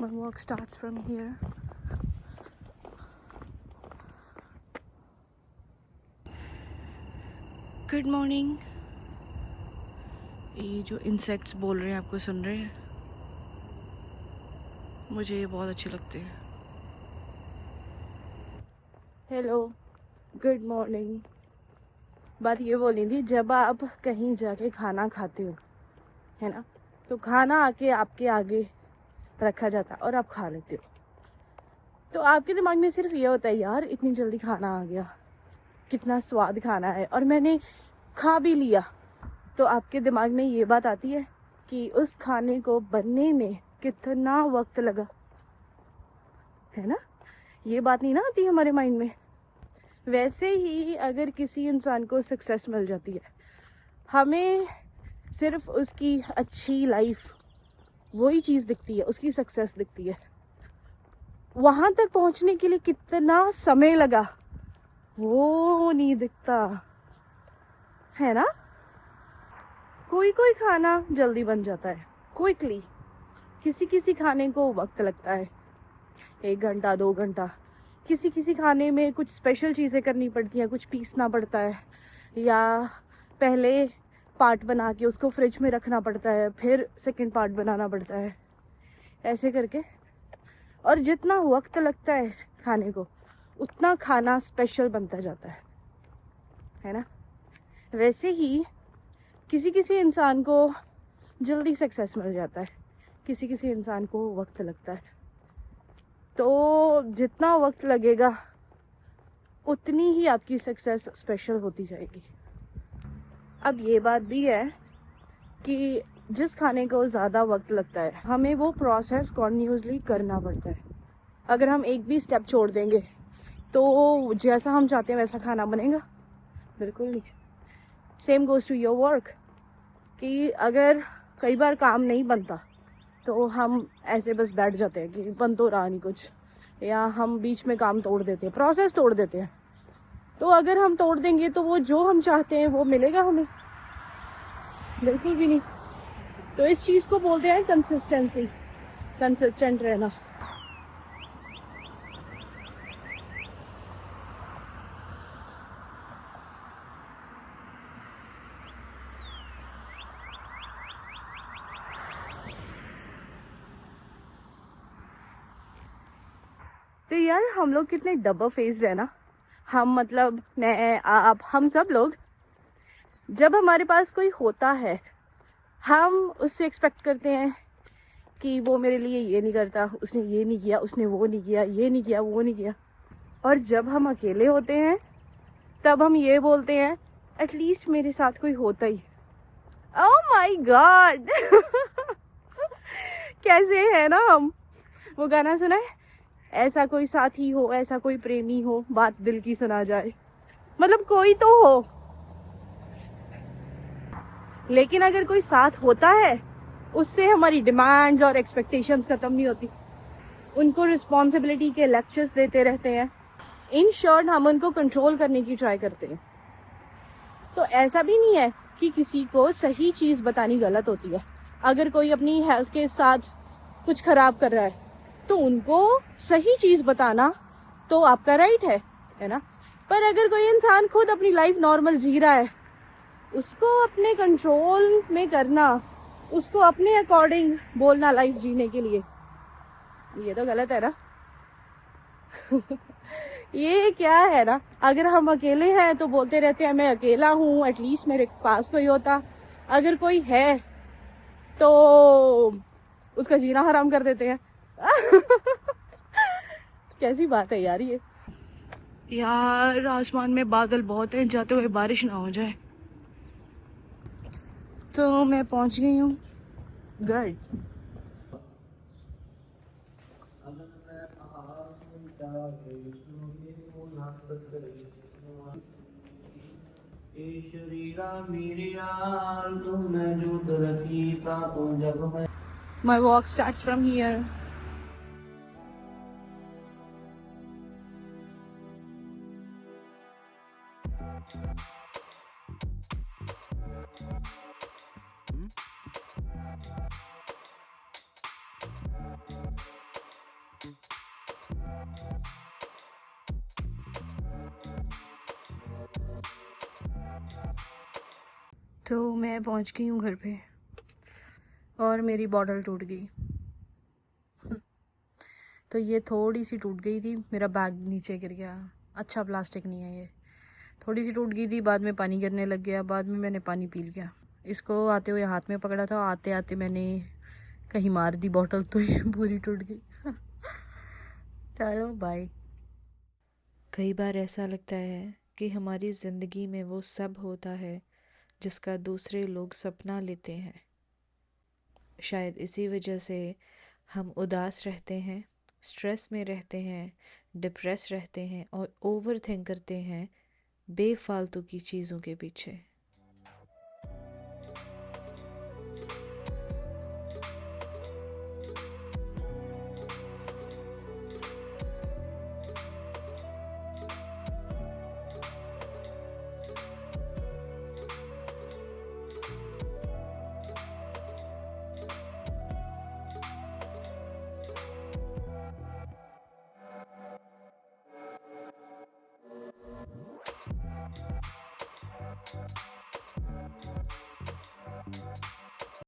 My walk starts from here. Good morning. ये जो insects बोल रहे हैं आपको सुन रहे हैं? मुझे ये बहुत अच्छे लगते हैं. Hello, good morning. बात ये बोलनी थी, जब आप कहीं जाके खाना खाते हो, है ना, तो खाना आके आपके आगे रखा जाता है और आप खा लेते हो, तो आपके दिमाग में सिर्फ ये होता है, यार इतनी जल्दी खाना आ गया, कितना स्वाद खाना है, और मैंने खा भी लिया. तो आपके दिमाग में ये बात आती है कि उस खाने को बनने में कितना वक्त लगा, है ना. ये बात नहीं ना आती हमारे माइंड में. वैसे ही अगर किसी इंसान को सक्सेस मिल जाती है, हमें सिर्फ उसकी अच्छी लाइफ, वही चीज़ दिखती है, उसकी सक्सेस दिखती है. वहाँ तक पहुँचने के लिए कितना समय लगा वो नहीं दिखता, है ना. कोई कोई खाना जल्दी बन जाता है, क्विकली. किसी किसी खाने को वक्त लगता है, 1 घंटा 2 घंटा. किसी किसी खाने में कुछ स्पेशल चीज़ें करनी पड़ती हैं, कुछ पीसना पड़ता है, या पहले पार्ट बना के उसको फ्रिज में रखना पड़ता है, फिर सेकंड पार्ट बनाना पड़ता है, ऐसे करके. और जितना वक्त लगता है खाने को, उतना खाना स्पेशल बनता जाता है ना. वैसे ही किसी किसी इंसान को जल्दी सक्सेस मिल जाता है, किसी किसी इंसान को वक्त लगता है. तो जितना वक्त लगेगा उतनी ही आपकी सक्सेस स्पेशल होती जाएगी. अब ये बात भी है कि जिस खाने को ज़्यादा वक्त लगता है, हमें वो प्रोसेस कॉन्टिन्यूसली करना पड़ता है. अगर हम एक भी स्टेप छोड़ देंगे तो जैसा हम चाहते हैं वैसा खाना बनेगा? बिल्कुल नहीं. Same goes to your work, कि अगर कई बार काम नहीं बनता तो हम ऐसे बस बैठ जाते हैं कि बन तो रहा नहीं कुछ, या हम बीच में काम तोड़ देते हैं, प्रोसेस तोड़ देते हैं. तो अगर हम तोड़ देंगे तो वो जो हम चाहते हैं वो मिलेगा हमें? बिल्कुल भी नहीं. तो इस चीज़ को बोलते हैं कंसिस्टेंसी, कंसिस्टेंट रहना. तो यार हम लोग कितने डबल फेस्ड है ना. हम मतलब मैं, आप, हम सब लोग, जब हमारे पास कोई होता है हम उससे एक्सपेक्ट करते हैं कि वो मेरे लिए ये नहीं करता, उसने ये नहीं किया, उसने वो नहीं किया, ये नहीं किया, वो नहीं किया. और जब हम अकेले होते हैं तब हम ये बोलते हैं, एटलीस्ट मेरे साथ कोई होता ही. Oh my God. कैसे है ना हम. वो गाना सुना है, ऐसा कोई साथी हो, ऐसा कोई प्रेमी हो, बात दिल की सुना जाए. मतलब कोई तो हो, लेकिन अगर कोई साथ होता है उससे हमारी डिमांड्स और एक्सपेक्टेशंस खत्म नहीं होती. उनको रिस्पॉन्सिबिलिटी के लेक्चर्स देते रहते हैं. इन शॉर्ट हम उनको कंट्रोल करने की ट्राई करते हैं. तो ऐसा भी नहीं है कि किसी को सही चीज़ बतानी गलत होती है. अगर कोई अपनी हेल्थ के साथ कुछ खराब कर रहा है तो उनको सही चीज़ बताना तो आपका राइट है ना. पर अगर कोई इंसान खुद अपनी लाइफ नॉर्मल जी रहा है, उसको अपने कंट्रोल में करना, उसको अपने अकॉर्डिंग बोलना लाइफ जीने के लिए, ये तो गलत है ना. ये क्या है ना. अगर हम अकेले हैं तो बोलते रहते हैं मैं अकेला हूँ, एटलीस्ट मेरे पास कोई होता. अगर कोई है तो उसका जीना हराम कर देते हैं. कैसी बात है यार ये. यार आसमान में बादल बहुत हैं, जाते हुए बारिश ना हो जाए. तो मैं पहुंच गई हूँ घर. My walk starts from here. तो मैं पहुंच गई हूँ घर पे और मेरी बॉटल टूट गई। तो ये थोड़ी सी टूट गई थी, मेरा बैग नीचे गिर गया। अच्छा प्लास्टिक नहीं है ये, थोड़ी सी टूट गई थी, बाद में पानी गिरने लग गया, बाद में मैंने पानी पी लिया। इसको आते हुए हाथ में पकड़ा था, आते आते मैंने कहीं मार दी बॉटल तो ये पूरी टूट गई। चलो बाय। कई बार ऐसा लगता है कि हमारी ज़िंदगी में वो सब होता है जिसका दूसरे लोग सपना लेते हैं। शायद इसी वजह से हम उदास रहते हैं, स्ट्रेस में रहते हैं, डिप्रेस रहते हैं और ओवर थिंक करते हैं बेफालतू की चीज़ों के पीछे।